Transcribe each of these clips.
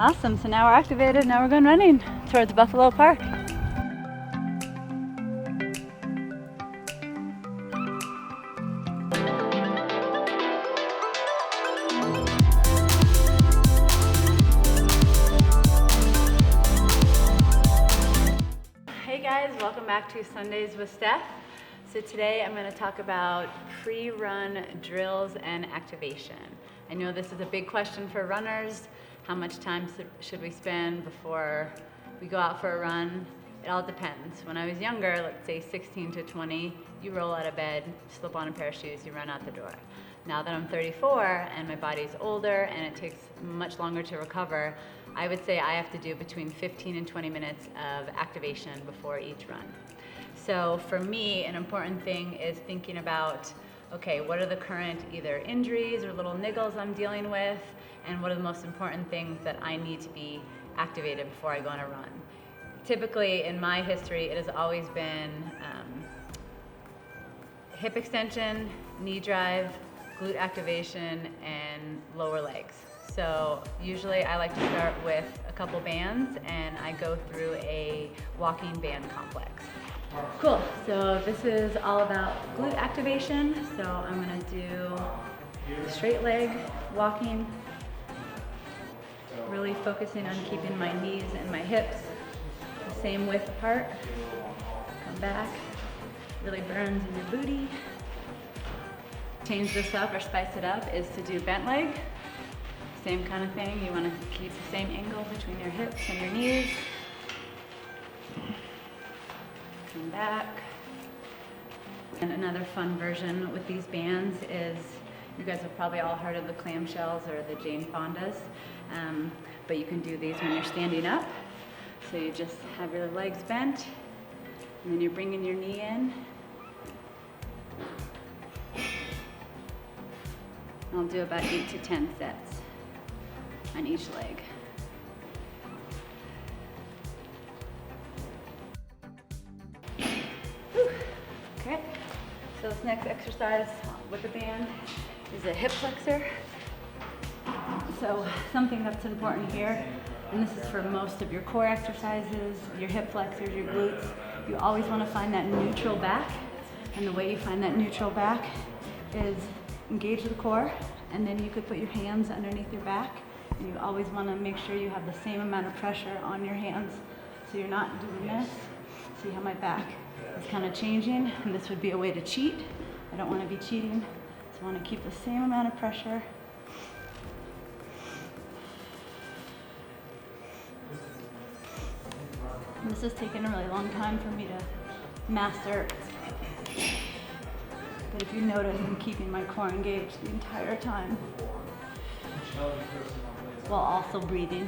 Awesome, so now we're activated, now we're going running towards Buffalo Park. Hey guys, welcome back to Sundays with Steph. So today I'm going to talk about pre-run drills and activation. I know this is a big question for runners. How much time should we spend before we go out for a run? It all depends. When I was younger, let's say 16 to 20, you roll out of bed, slip on a pair of shoes, you run out the door. Now that I'm 34 and my body's older and it takes much longer to recover, I would say I have to do between 15 and 20 minutes of activation before each run. So for me, an important thing is thinking about, okay, what are the current either injuries or little niggles I'm dealing with, and what are the most important things that I need to be activated before I go on a run. Typically, in my history, it has always been hip extension, knee drive, glute activation, and lower legs. So usually I like to start with a couple bands, and I go through a walking band complex. Cool, so this is all about glute activation. So I'm gonna do straight leg walking, really focusing on keeping my knees and my hips the same width apart. Come back, really burns in your booty. Change this up or spice it up is to do bent leg. Same kind of thing, you wanna keep the same angle between your hips and your knees. Come back. And another fun version with these bands is, you guys have probably all heard of the clamshells or the Jane Fondas, but you can do these when you're standing up. So you just have your legs bent, and then you're bringing your knee in. I'll do about 8 to 10 sets on each leg. Okay, so this next exercise with the band is a hip flexor. So something that's important here, and this is for most of your core exercises, your hip flexors, your glutes, you always want to find that neutral back. And the way you find that neutral back is engage the core, and then you could put your hands underneath your back, and you always want to make sure you have the same amount of pressure on your hands so you're not doing this. See how my back is kind of changing, and this would be a way to cheat. I don't want to be cheating, so I want to keep the same amount of pressure. And this has taken a really long time for me to master. But if you notice, I'm keeping my core engaged the entire time while also breathing.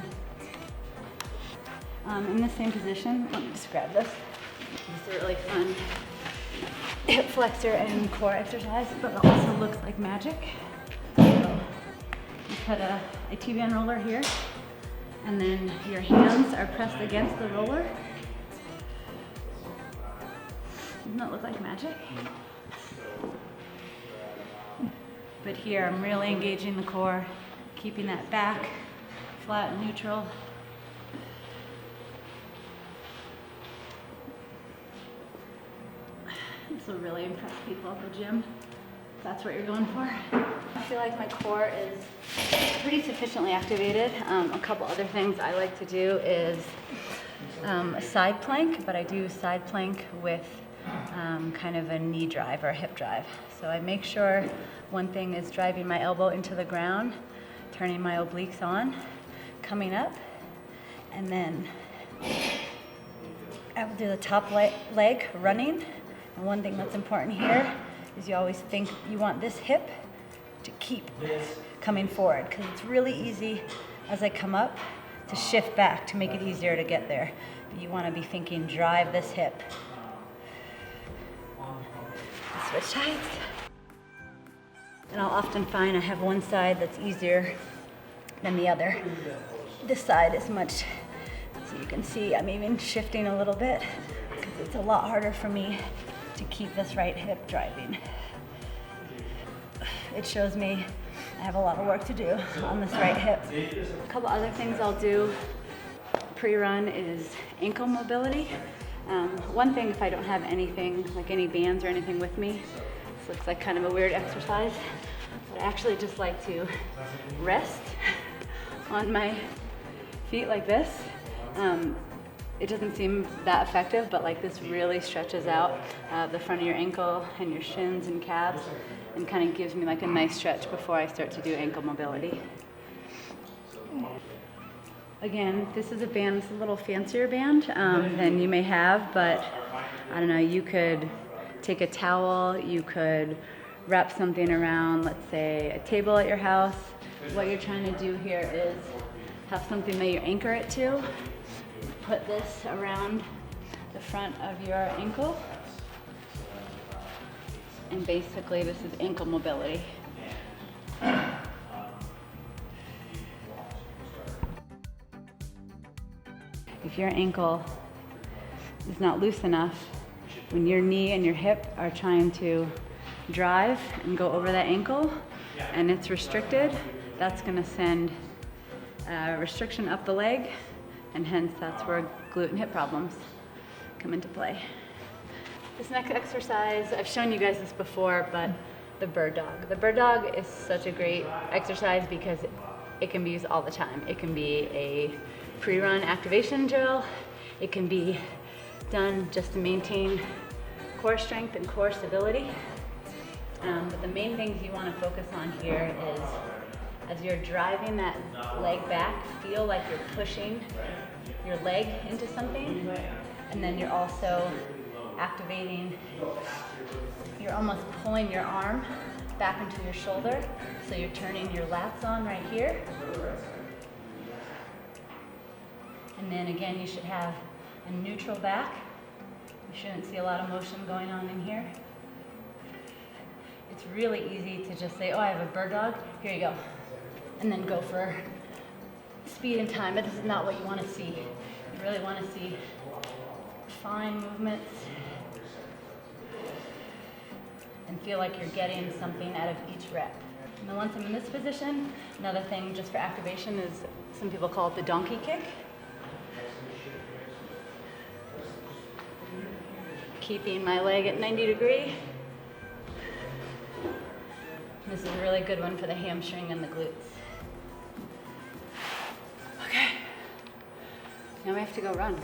In the same position, let me just grab this. This is a really fun hip flexor and core exercise, but it also looks like magic. So you put a T-band roller here, and then your hands are pressed against the roller. Doesn't that look like magic? But here I'm really engaging the core, keeping that back flat and neutral. This will really impress people at the gym, if that's what you're going for. I feel like my core is pretty sufficiently activated. A couple other things I like to do is a side plank, but I do side plank with kind of a knee drive or a hip drive. So I make sure one thing is driving my elbow into the ground, turning my obliques on, coming up, and then I will do the top leg running. And one thing that's important here is you always think you want this hip to keep coming forward, because it's really easy as I come up to shift back to make it easier to get there. But you want to be thinking drive this hip. Switch sides. And I'll often find I have one side that's easier than the other. This side is much, so you can see I'm even shifting a little bit because it's a lot harder for me to keep this right hip driving. It shows me I have a lot of work to do on this right hip. A couple other things I'll do pre-run is ankle mobility. One thing, if I don't have anything, like any bands or anything with me, this looks like kind of a weird exercise, but I actually just like to rest on my feet like this. It doesn't seem that effective, but like this really stretches out the front of your ankle and your shins and calves and kind of gives me like a nice stretch before I start to do ankle mobility. Again, this is a band, it's a little fancier band than you may have, but I don't know, you could take a towel, you could wrap something around, let's say a table at your house. What you're trying to do here is have something that you anchor it to. Put this around the front of your ankle. And basically this is ankle mobility. If your ankle is not loose enough, when your knee and your hip are trying to drive and go over that ankle and it's restricted, that's going to send restriction up the leg, and hence that's where glute and hip problems come into play. This next exercise, I've shown you guys this before, but the bird dog. The bird dog is such a great exercise because it can be used all the time. It can be a pre-run activation drill. It can be done just to maintain core strength and core stability. But the main things you want to focus on here is as you're driving that leg back, feel like you're pushing your leg into something, and then you're also activating, you're almost pulling your arm back into your shoulder, so you're turning your lats on right here. And then again, you should have a neutral back. You shouldn't see a lot of motion going on in here. It's really easy to just say, oh, I have a bird dog, here you go. And then go for speed and time, but this is not what you want to see. You really want to see fine movements and feel like you're getting something out of each rep. And then once I'm in this position, another thing just for activation is some people call it the donkey kick. Keeping my leg at 90 degrees. This is a really good one for the hamstring and the glutes. Okay, now we have to go run.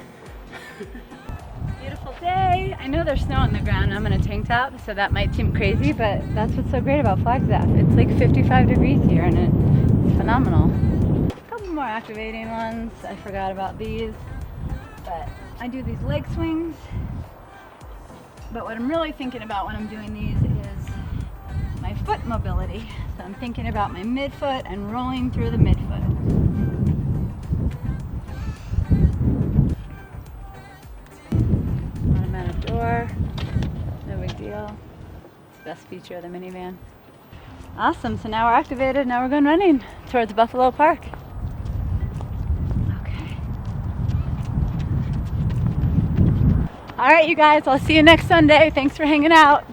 Beautiful day. I know there's snow on the ground. I'm in a tank top, so that might seem crazy, but that's what's so great about Flagstaff. It's like 55 degrees here and it's phenomenal. A couple more activating ones. I forgot about these, but I do these leg swings. But what I'm really thinking about when I'm doing these is my foot mobility. So I'm thinking about my midfoot and rolling through the midfoot. Automatic door, no big deal. It's the best feature of the minivan. Awesome, so now we're activated, now we're going running towards Buffalo Park. Okay. All right, you guys, I'll see you next Sunday. Thanks for hanging out.